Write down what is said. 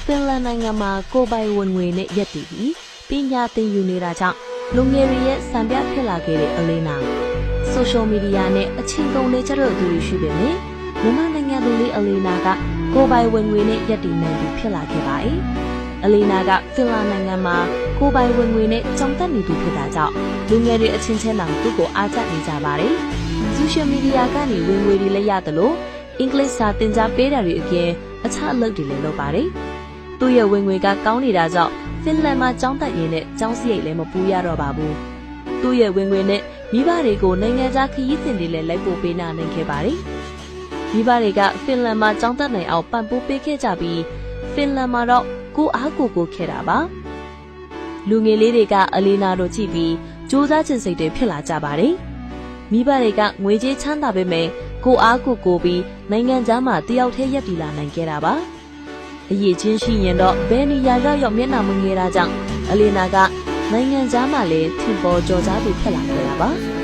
ဖင်လန်နိုင်ငံမှာကိုပိုင်ဝင်ငွေနဲ့ရက်တည်ပြီးပညာသင်ယူနေတာကြောင့်လူငယ်တွေရဲ့စံပြဖြစ်လာခဲ့တဲ့အလေးနာဆိုရှယ်မီဒီယာနဲ့အချင်းကုန်နေကြတဲ့သူတွေရှိပေမယ့်မြန်မာနိုင်ငံသူလေးအလေးနာကကိုပိုင်ဝင်ငွေနဲ့ရက်တည်နိုင်သူဖြစ်လာခဲ့ပါတယ်။အလေးနာကဖင်လန်နိုင်ငံမှာကိုပိုင်ဝင်ငွေနဲ့ကြောင်တက်နေသူဖြစ်တာကြောင့်လူငယ်တွေအချင်းချင်းတောင်သူ့ကိုအားကျနေကြပါတယ်။ဆိုရှယ်မီဒီယာကနေဝင်ငွေတွေလည်းရတယ်လို့အင်္ဂလိပ်စာသင်ကြားပေးတာတွေအပြင်အခြားအလုပ်တွေလည်းလုပ်ပါတယ်။သူ့ရဲ့ဝင်ငွေကကောင်းနေတာကြောင့်ဖင်လန်မှာကျောင်းတက်ရင်းနဲ့ကျောင်းစရိတ်လည်းမပူရတော့ပါဘူး။သူ့ရဲ့ဝင်ငွေနဲ့မိဘတွေကိုနိုင်ငံခြားခရီးစဉ်တွေလည်းလိုက်ပို့ပေးနိုင်ခဲ့ပါတယ်။မိဘတွေကဖင်လန်မှာကျောင်းတက်နိုင်အောင်ပံ့ပိုးပေးခဲ့ကြပြီးဖင်လန်မှာတော့ကိုအားကိုခဲ့တာပါ။လူငယ်လေးတွေကအလီနာတို့ကြည့်ပြီးစူးစမ်းချင်စိတ်တွေဖြစ်လာကြပါတယ်။မိဘတွေကငွေကြေးချမ်းသာပေမဲ့ကိုအားကိုပြီးနိုင်ငံခြားမှာတယောက်တည်းရပ်တည်လာနိုင်ခဲ့တာပါ။အရေးချင်းရှိရင်တော့ဘယ်နေရာရောက်မျက်နှာမငယ်တာကြောင့်အလီနာကနိုင်ငံခြားမှာလည်းထင်ပေါ်ကျော်ကြားသူဖြစ်လာခဲ့တာပါ။